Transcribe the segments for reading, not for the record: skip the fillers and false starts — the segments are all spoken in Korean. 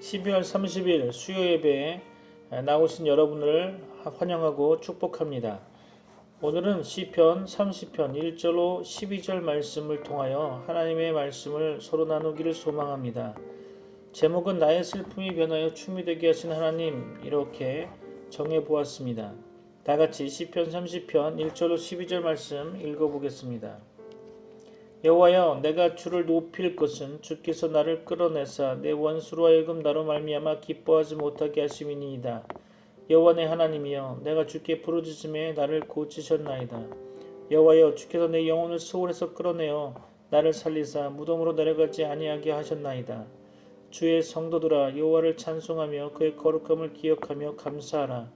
12월 30일 수요 예배에 나오신 여러분을 환영하고 축복합니다. 오늘은 시편 30편 1절로 12절 말씀을 통하여 하나님의 말씀을 서로 나누기를 소망합니다. 제목은 나의 슬픔이 변하여 춤이 되게 하신 하나님, 이렇게 정해보았습니다. 다같이 시편 30편 1절로 12절 말씀 읽어보겠습니다. 여호와여, 내가 주를 높일 것은 주께서 나를 끌어내사 내 원수로 하여금 나로 말미암아 기뻐하지 못하게 하심이니이다. 여호와 내 하나님이여, 내가 주께 부르짖음에 나를 고치셨나이다. 여호와여, 주께서 내 영혼을 스올에서 끌어내어 나를 살리사 무덤으로 내려가지 아니하게 하셨나이다. 주의 성도들아, 여호와를 찬송하며 그의 거룩함을 기억하며 감사하라.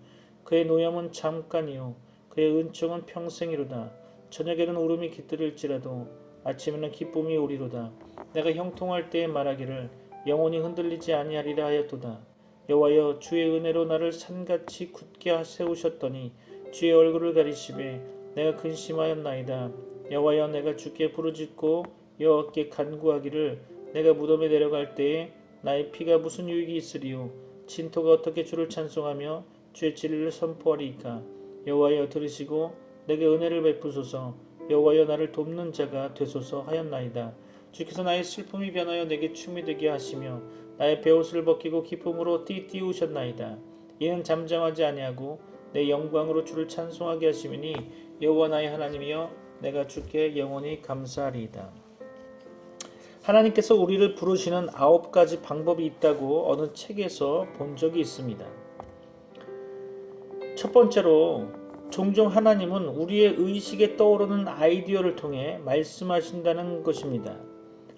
그의 노염은 잠깐이요 그의 은총은 평생이로다. 저녁에는 울음이 깃들일지라도 아침에는 기쁨이 오리로다. 내가 형통할 때에 말하기를 영혼이 흔들리지 아니하리라 하였도다. 여호와여, 주의 은혜로 나를 산같이 굳게 세우셨더니 주의 얼굴을 가리시매 내가 근심하였나이다. 여호와여, 내가 주께 부르짖고 여호와께 간구하기를 내가 무덤에 내려갈 때에 나의 피가 무슨 유익이 있으리요. 진토가 어떻게 주를 찬송하며 주의 진리를 선포하리이까. 여호와여, 들으시고 내게 은혜를 베푸소서. 여호와여, 나를 돕는 자가 되소서 하였나이다. 주께서 나의 슬픔이 변하여 내게 춤이 되게 하시며 나의 베옷을 벗기고 기쁨으로 띠띠우셨나이다. 이는 잠잠하지 아니하고 내 영광으로 주를 찬송하게 하시미니 여호와 나의 하나님이여, 내가 주께 영원히 감사하리이다. 하나님께서 우리를 부르시는 9가지 방법이 있다고 어느 책에서 본 적이 있습니다. 첫 번째로, 종종 하나님은 우리의 의식에 떠오르는 아이디어를 통해 말씀하신다는 것입니다.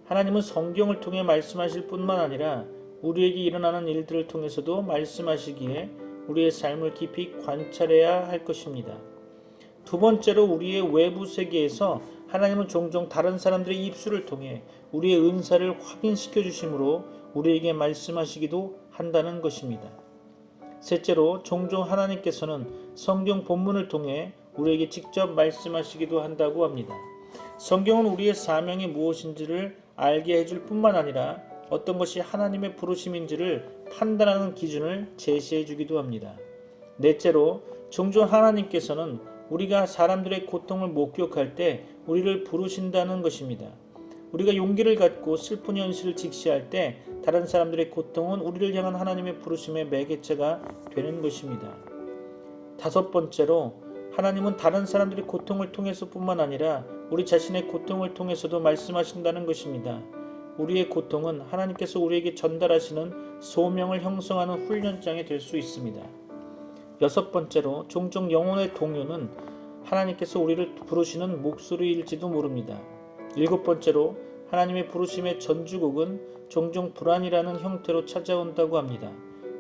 하나님은 성경을 통해 말씀하실 뿐만 아니라 우리에게 일어나는 일들을 통해서도 말씀하시기에 우리의 삶을 깊이 관찰해야 할 것입니다. 두 번째로, 우리의 외부 세계에서 하나님은 종종 다른 사람들의 입술을 통해 우리의 은사를 확인시켜 주심으로 우리에게 말씀하시기도 한다는 것입니다. 셋째로, 종종 하나님께서는 성경 본문을 통해 우리에게 직접 말씀하시기도 한다고 합니다. 성경은 우리의 사명이 무엇인지를 알게 해줄 뿐만 아니라 어떤 것이 하나님의 부르심인지를 판단하는 기준을 제시해 주기도 합니다. 넷째로, 종종 하나님께서는 우리가 사람들의 고통을 목격할 때 우리를 부르신다는 것입니다. 우리가 용기를 갖고 슬픈 현실을 직시할 때 다른 사람들의 고통은 우리를 향한 하나님의 부르심의 매개체가 되는 것입니다. 다섯 번째로, 하나님은 다른 사람들의 고통을 통해서뿐만 아니라 우리 자신의 고통을 통해서도 말씀하신다는 것입니다. 우리의 고통은 하나님께서 우리에게 전달하시는 소명을 형성하는 훈련장이 될 수 있습니다. 여섯 번째로, 종종 영혼의 동요는 하나님께서 우리를 부르시는 목소리일지도 모릅니다. 일곱 번째로, 하나님의 부르심의 전주곡은 종종 불안이라는 형태로 찾아온다고 합니다.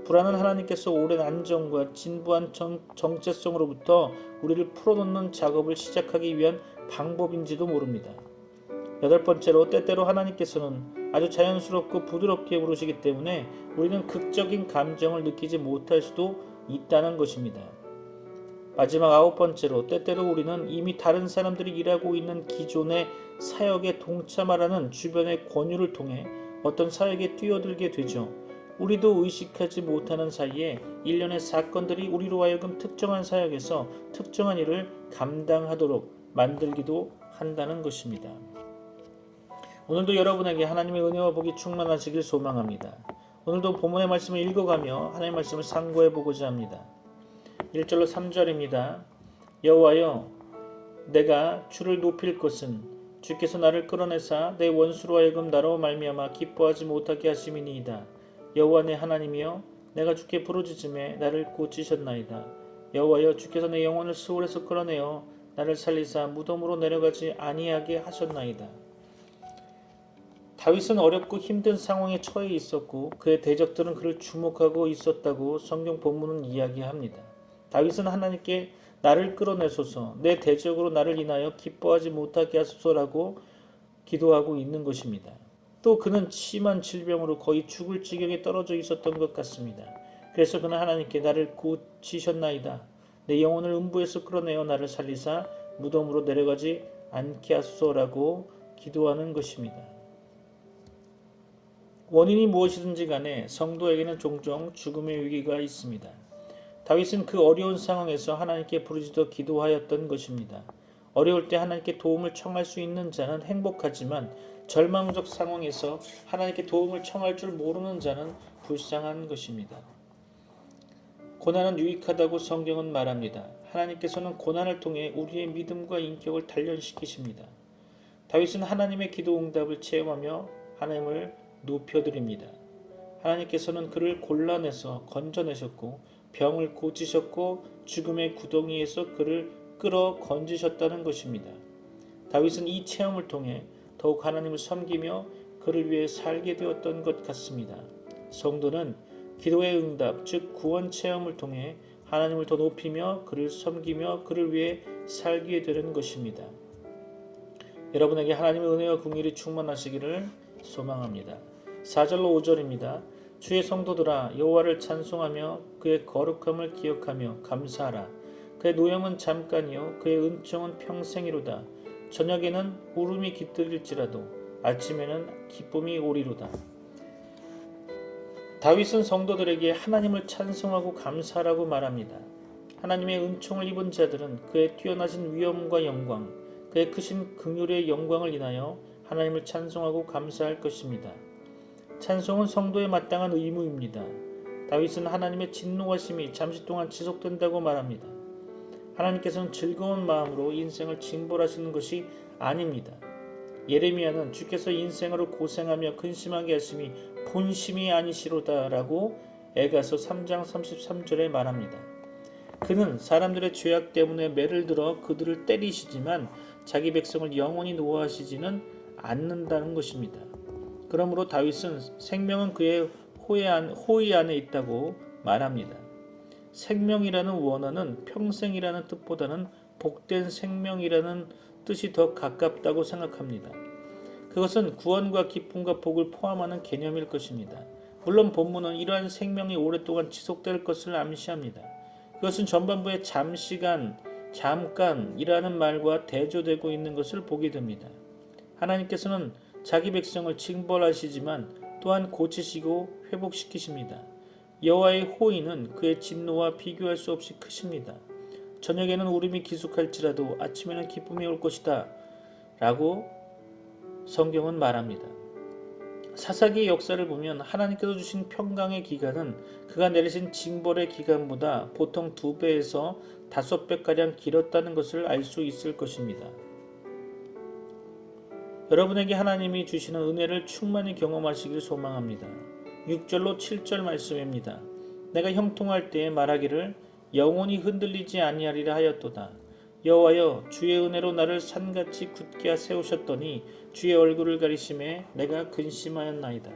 불안은 하나님께서 오랜 안정과 진부한 정체성으로부터 우리를 풀어놓는 작업을 시작하기 위한 방법인지도 모릅니다. 여덟 번째로, 때때로 하나님께서는 아주 자연스럽고 부드럽게 부르시기 때문에 우리는 극적인 감정을 느끼지 못할 수도 있다는 것입니다. 마지막 아홉 번째로, 때때로 우리는 이미 다른 사람들이 일하고 있는 기존의 사역에 동참하라는 주변의 권유를 통해 어떤 사역에 뛰어들게 되죠. 우리도 의식하지 못하는 사이에 일련의 사건들이 우리로 하여금 특정한 사역에서 특정한 일을 감당하도록 만들기도 한다는 것입니다. 오늘도 여러분에게 하나님의 은혜와 복이 충만하시길 소망합니다. 오늘도 본문의 말씀을 읽어가며 하나님의 말씀을 상고해 보고자 합니다. 1절로 3절입니다. 여호와여, 내가 주를 높일 것은 주께서 나를 끌어내사 내 원수로 하여금 나로 말미암아 기뻐하지 못하게 하심이니이다. 여호와 내 하나님이여, 내가 주께 부르짖음에 나를 고치셨나이다. 여호와여, 주께서 내 영혼을 스올에서 끌어내어 나를 살리사 무덤으로 내려가지 아니하게 하셨나이다. 다윗은 어렵고 힘든 상황에 처해 있었고 그의 대적들은 그를 주목하고 있었다고 성경 본문은 이야기합니다. 다윗은 하나님께 나를 끌어내소서, 내 대적으로 나를 인하여 기뻐하지 못하게 하소서라고 기도하고 있는 것입니다. 또 그는 심한 질병으로 거의 죽을 지경에 떨어져 있었던 것 같습니다. 그래서 그는 하나님께 나를 고치셨나이다. 내 영혼을 음부에서 끌어내어 나를 살리사 무덤으로 내려가지 않게 하소서라고 기도하는 것입니다. 원인이 무엇이든지 간에 성도에게는 종종 죽음의 위기가 있습니다. 다윗은 그 어려운 상황에서 하나님께 부르짖어 기도하였던 것입니다. 어려울 때 하나님께 도움을 청할 수 있는 자는 행복하지만 절망적 상황에서 하나님께 도움을 청할 줄 모르는 자는 불쌍한 것입니다. 고난은 유익하다고 성경은 말합니다. 하나님께서는 고난을 통해 우리의 믿음과 인격을 단련시키십니다. 다윗은 하나님의 기도 응답을 체험하며 하나님을 높여드립니다. 하나님께서는 그를 곤란해서 건져내셨고 병을 고치셨고 죽음의 구덩이에서 그를 끌어 건지셨다는 것입니다. 다윗은 이 체험을 통해 더욱 하나님을 섬기며 그를 위해 살게 되었던 것 같습니다. 성도는 기도의 응답, 즉 구원 체험을 통해 하나님을 더 높이며 그를 섬기며 그를 위해 살게 되는 것입니다. 여러분에게 하나님의 은혜와 긍휼이 충만하시기를 소망합니다. 4절로 5절입니다. 주의 성도들아 여호와를 찬송하며 그의 거룩함을 기억하며 감사하라. 그의 노염은 잠깐이요 그의 은총은 평생이로다. 저녁에는 울음이 깃들일지라도 아침에는 기쁨이 오리로다. 다윗은 성도들에게 하나님을 찬송하고 감사하라고 말합니다. 하나님의 은총을 입은 자들은 그의 뛰어나신 위엄과 영광, 그의 크신 긍휼의 영광을 인하여 하나님을 찬송하고 감사할 것입니다. 찬송은 성도에 마땅한 의무입니다. 다윗은 하나님의 진노하심이 잠시 동안 지속된다고 말합니다. 하나님께서는 즐거운 마음으로 인생을 징벌하시는 것이 아닙니다. 예레미야는 주께서 인생으로 고생하며 근심하게 하심이 본심이 아니시로다 라고 에가서 3장 33절에 말합니다. 그는 사람들의 죄악 때문에 매를 들어 그들을 때리시지만 자기 백성을 영원히 노하시지는 않는다는 것입니다. 그러므로 다윗은 생명은 그의 호의 안에 있다고 말합니다. 생명이라는 원어는 평생이라는 뜻보다는 복된 생명이라는 뜻이 더 가깝다고 생각합니다. 그것은 구원과 기쁨과 복을 포함하는 개념일 것입니다. 물론 본문은 이러한 생명이 오랫동안 지속될 것을 암시합니다. 그것은 전반부의 잠시간, 잠깐이라는 말과 대조되고 있는 것을 보게 됩니다. 하나님께서는 자기 백성을 징벌하시지만 또한 고치시고 회복시키십니다. 여호와의 호의는 그의 진노와 비교할 수 없이 크십니다. 저녁에는 울음이 기숙할지라도 아침에는 기쁨이 올 것이다 라고 성경은 말합니다. 사사기의 역사를 보면 하나님께서 주신 평강의 기간은 그가 내리신 징벌의 기간보다 보통 2배에서 5배가량 길었다는 것을 알 수 있을 것입니다. 여러분에게 하나님이 주시는 은혜를 충만히 경험하시길 소망합니다. 6절로 7절 말씀입니다. 내가 형통할 때에 말하기를 영원히 흔들리지 아니하리라 하였도다. 여호와여 주의 은혜로 나를 산같이 굳게 세우셨더니 주의 얼굴을 가리심에 내가 근심하였나이다.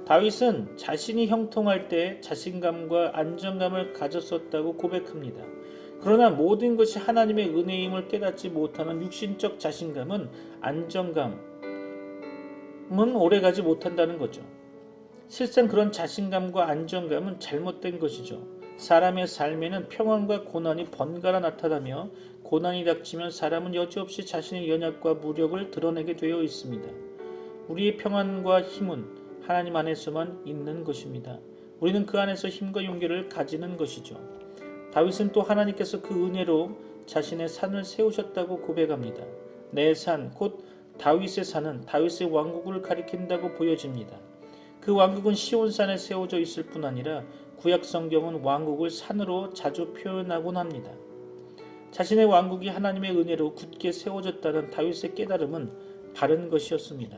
다윗은 자신이 형통할 때 자신감과 안정감을 가졌었다고 고백합니다. 그러나 모든 것이 하나님의 은혜임을 깨닫지 못하는 육신적 자신감은 안정감은 오래가지 못한다는 거죠. 실상 그런 자신감과 안정감은 잘못된 것이죠. 사람의 삶에는 평안과 고난이 번갈아 나타나며 고난이 닥치면 사람은 여지없이 자신의 연약과 무력을 드러내게 되어 있습니다. 우리의 평안과 힘은 하나님 안에서만 있는 것입니다. 우리는 그 안에서 힘과 용기를 가지는 것이죠. 다윗은 또 하나님께서 그 은혜로 자신의 산을 세우셨다고 고백합니다. 내 산, 곧 다윗의 산은 다윗의 왕국을 가리킨다고 보여집니다. 그 왕국은 시온산에 세워져 있을 뿐 아니라 구약 성경은 왕국을 산으로 자주 표현하곤 합니다. 자신의 왕국이 하나님의 은혜로 굳게 세워졌다는 다윗의 깨달음은 바른 것이었습니다.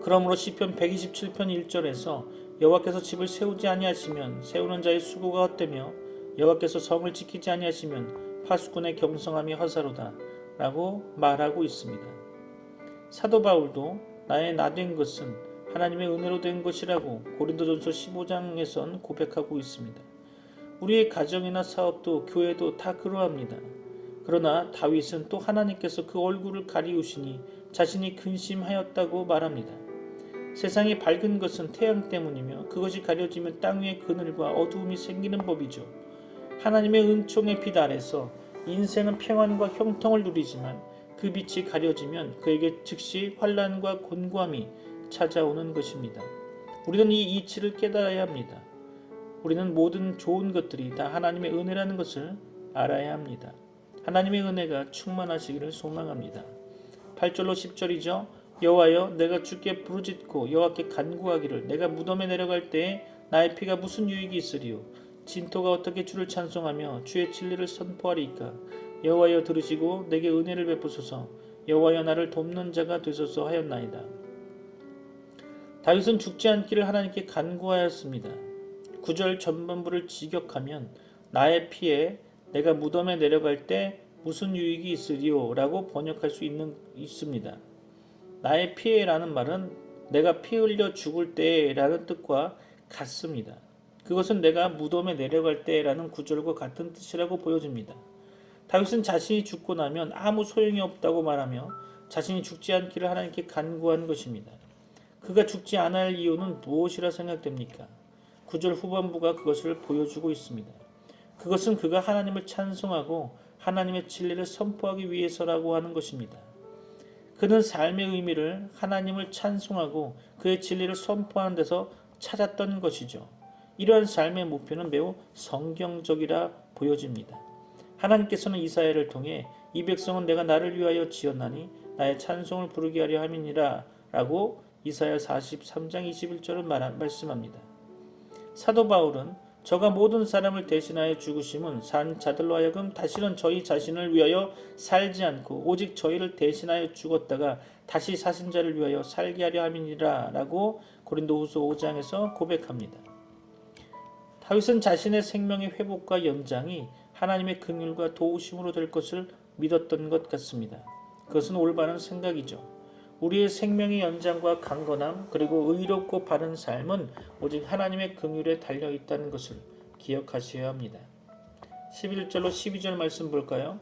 그러므로 시편 127편 1절에서 여호와께서 집을 세우지 아니하시면 세우는 자의 수고가 헛되며 여호와께서 성을 지키지 아니하시면 파수꾼의 경성함이 허사로다 라고 말하고 있습니다. 사도 바울도 나의 나된 것은 하나님의 은혜로 된 것이라고 고린도전서 15장에선 고백하고 있습니다. 우리의 가정이나 사업도 교회도 다 그러합니다. 그러나 다윗은 또 하나님께서 그 얼굴을 가리우시니 자신이 근심하였다고 말합니다. 세상이 밝은 것은 태양 때문이며 그것이 가려지면 땅 위에 그늘과 어두움이 생기는 법이죠. 하나님의 은총의 빛 아래서 인생은 평안과 형통을 누리지만 그 빛이 가려지면 그에게 즉시 환난과 곤고함이 찾아오는 것입니다. 우리는 이 이치를 깨달아야 합니다. 우리는 모든 좋은 것들이 다 하나님의 은혜라는 것을 알아야 합니다. 하나님의 은혜가 충만하시기를 소망합니다. 8절로 10절이죠. 여호와여, 내가 주께 부르짖고 여호와께 간구하기를 내가 무덤에 내려갈 때에 나의 피가 무슨 유익이 있으리요. 진토가 어떻게 주를 찬송하며 주의 진리를 선포하리이까. 여호와여, 들으시고 내게 은혜를 베푸소서. 여호와여, 나를 돕는 자가 되소서 하였나이다. 다윗은 죽지 않기를 하나님께 간구하였습니다. 9절 전반부를 직역하면 나의 피에 내가 무덤에 내려갈 때 무슨 유익이 있으리요 라고 번역할 수 있습니다. 나의 피해라는 말은 내가 피 흘려 죽을 때라는 뜻과 같습니다. 그것은 내가 무덤에 내려갈 때라는 구절과 같은 뜻이라고 보여집니다. 다윗은 자신이 죽고 나면 아무 소용이 없다고 말하며 자신이 죽지 않기를 하나님께 간구한 것입니다. 그가 죽지 않아야 할 이유는 무엇이라 생각됩니까? 9절 후반부가 그것을 보여주고 있습니다. 그것은 그가 하나님을 찬송하고 하나님의 진리를 선포하기 위해서라고 하는 것입니다. 그는 삶의 의미를 하나님을 찬송하고 그의 진리를 선포하는 데서 찾았던 것이죠. 이러한 삶의 목표는 매우 성경적이라 보여집니다. 하나님께서는 이사야를 통해 이 백성은 내가 나를 위하여 지었나니 나의 찬송을 부르게 하려 함이니라 라고 이사야 43장 21절을 말씀합니다. 사도 바울은 저가 모든 사람을 대신하여 죽으심은 산 자들로 하여금 다시는 저희 자신을 위하여 살지 않고 오직 저희를 대신하여 죽었다가 다시 사신 자를 위하여 살게 하려 함이니라 라고 고린도후서 5장에서 고백합니다. 다윗은 자신의 생명의 회복과 연장이 하나님의 긍휼과 도우심으로 될 것을 믿었던 것 같습니다. 그것은 올바른 생각이죠. 우리의 생명의 연장과 강건함 그리고 의롭고 바른 삶은 오직 하나님의 긍휼에 달려있다는 것을 기억하셔야 합니다. 11절로 12절 말씀 볼까요?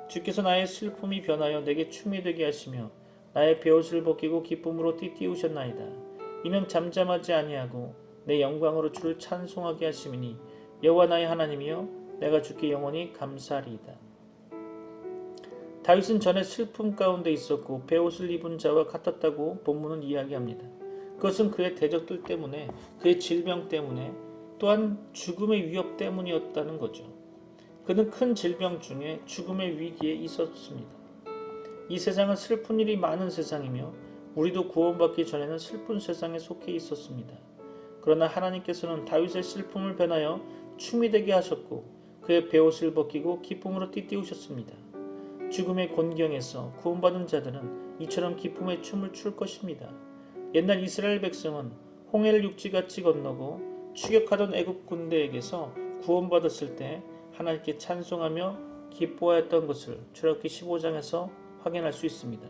주께서 나의 슬픔이 변하여 내게 춤이 되게 하시며 나의 베옷을 벗기고 기쁨으로 띠띠우셨나이다. 이는 잠잠하지 아니하고 내 영광으로 주를 찬송하게 하심이니 여호와 나의 하나님이여 내가 주께 영원히 감사하리이다. 다윗은 전에 슬픔 가운데 있었고 베옷을 입은 자와 같았다고 본문은 이야기합니다. 그것은 그의 대적들 때문에 그의 질병 때문에 또한 죽음의 위협 때문이었다는 거죠. 그는 큰 질병 중에 죽음의 위기에 있었습니다. 이 세상은 슬픈 일이 많은 세상이며 우리도 구원받기 전에는 슬픈 세상에 속해 있었습니다. 그러나 하나님께서는 다윗의 슬픔을 변하여 춤이 되게 하셨고 그의 베옷을 벗기고 기쁨으로 띠띠우셨습니다. 죽음의 곤경에서 구원받은 자들은 이처럼 기쁨의 춤을 출 것입니다. 옛날 이스라엘 백성은 홍해를 육지같이 건너고 추격하던 애굽 군대에게서 구원받았을 때 하나님께 찬송하며 기뻐하였던 것을 출애굽기 15장에서 확인할 수 있습니다.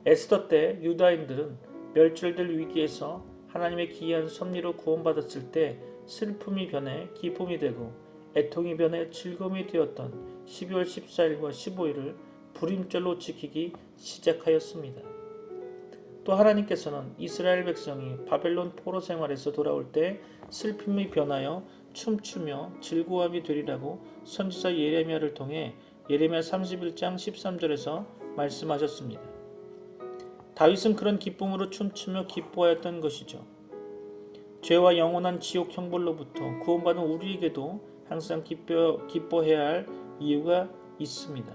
에스더 때 유다인들은 멸절될 위기에서 하나님의 기이한 섭리로 구원받았을 때 슬픔이 변해 기쁨이 되고 애통이 변해 즐거움이 되었던 12월 14일과 15일을 불임절로 지키기 시작하였습니다. 또 하나님께서는 이스라엘 백성이 바벨론 포로 생활에서 돌아올 때 슬픔이 변하여 춤추며 즐거움이 되리라고 선지자 예레미야를 통해 예레미야 31장 13절에서 말씀하셨습니다. 다윗은 그런 기쁨으로 춤추며 기뻐하였던 것이죠. 죄와 영원한 지옥 형벌로부터 구원받은 우리에게도 항상 기뻐해야 할 이유가 있습니다.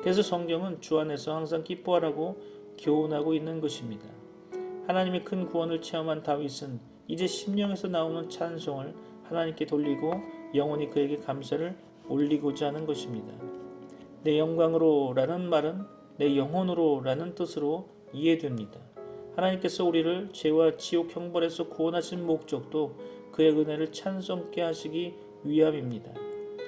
그래서 성경은 주 안에서 항상 기뻐하라고 교훈하고 있는 것입니다. 하나님의 큰 구원을 체험한 다윗은 이제 심령에서 나오는 찬송을 하나님께 돌리고 영원히 그에게 감사를 올리고자 하는 것입니다. 내 영광으로 라는 말은 내 영혼으로 라는 뜻으로 이해됩니다. 하나님께서 우리를 죄와 지옥 형벌에서 구원하신 목적도 그의 은혜를 찬송케 하시기 위함입니다.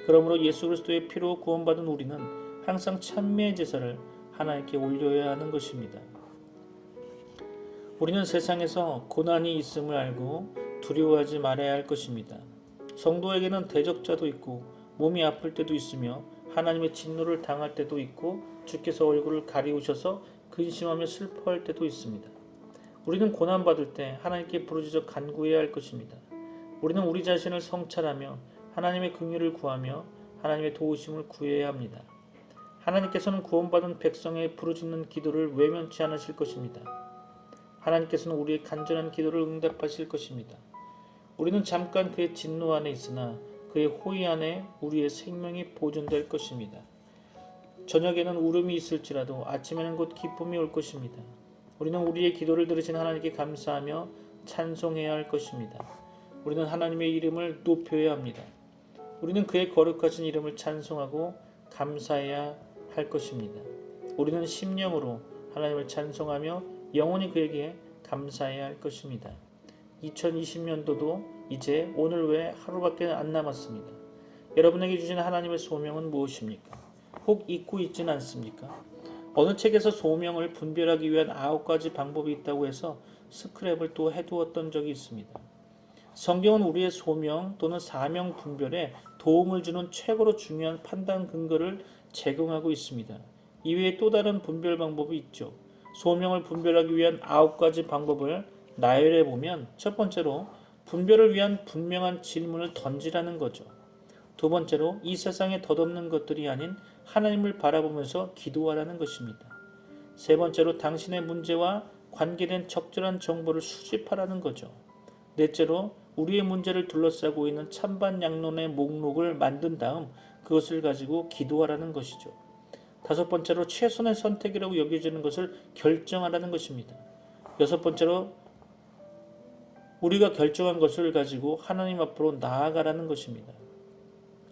그러므로 예수 그리스도의 피로 구원받은 우리는 항상 찬미의 제사를 하나님께 올려야 하는 것입니다. 우리는 세상에서 고난이 있음을 알고 두려워하지 말아야 할 것입니다. 성도에게는 대적자도 있고 몸이 아플 때도 있으며 하나님의 진노를 당할 때도 있고 주께서 얼굴을 가리우셔서 근심하며 슬퍼할 때도 있습니다. 우리는 고난받을 때 하나님께 부르짖어 간구해야 할 것입니다. 우리는 우리 자신을 성찰하며 하나님의 긍휼을 구하며 하나님의 도우심을 구해야 합니다. 하나님께서는 구원받은 백성의 부르짖는 기도를 외면치 않으실 것입니다. 하나님께서는 우리의 간절한 기도를 응답하실 것입니다. 우리는 잠깐 그의 진노 안에 있으나 그의 호의 안에 우리의 생명이 보존될 것입니다. 저녁에는 울음이 있을지라도 아침에는 곧 기쁨이 올 것입니다. 우리는 우리의 기도를 들으신 하나님께 감사하며 찬송해야 할 것입니다. 우리는 하나님의 이름을 높여야 합니다. 우리는 그의 거룩하신 이름을 찬송하고 감사해야 할 것입니다. 우리는 심령으로 하나님을 찬송하며 영원히 그에게 감사해야 할 것입니다. 2020년도도 이제 오늘 외에 하루밖에 안 남았습니다. 여러분에게 주신 하나님의 소명은 무엇입니까? 혹 잊고 있지는 않습니까? 어느 책에서 소명을 분별하기 위한 9가지 방법이 있다고 해서 스크랩을 또 해두었던 적이 있습니다. 성경은 우리의 소명 또는 사명 분별에 도움을 주는 최고로 중요한 판단 근거를 제공하고 있습니다. 이외에 또 다른 분별 방법이 있죠. 소명을 분별하기 위한 9가지 방법을 나열해 보면 첫 번째로 분별을 위한 분명한 질문을 던지라는 거죠. 두 번째로 이 세상에 덧없는 것들이 아닌 하나님을 바라보면서 기도하라는 것입니다. 세 번째로 당신의 문제와 관계된 적절한 정보를 수집하라는 거죠. 넷째로 우리의 문제를 둘러싸고 있는 찬반 양론의 목록을 만든 다음 그것을 가지고 기도하라는 것이죠. 다섯 번째로 최선의 선택이라고 여겨지는 것을 결정하라는 것입니다. 여섯 번째로 우리가 결정한 것을 가지고 하나님 앞으로 나아가라는 것입니다.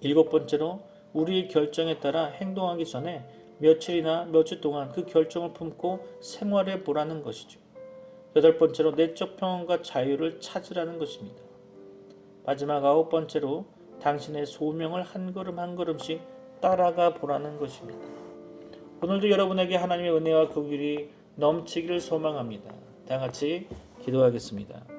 일곱 번째로 우리의 결정에 따라 행동하기 전에 며칠이나 몇 주 동안 그 결정을 품고 생활해 보라는 것이죠. 여덟 번째로 내적 평안과 자유를 찾으라는 것입니다. 마지막 9번째로 당신의 소명을 한 걸음 한 걸음씩 따라가 보라는 것입니다. 오늘도 여러분에게 하나님의 은혜와 긍휼이 넘치기를 소망합니다. 다 같이 기도하겠습니다.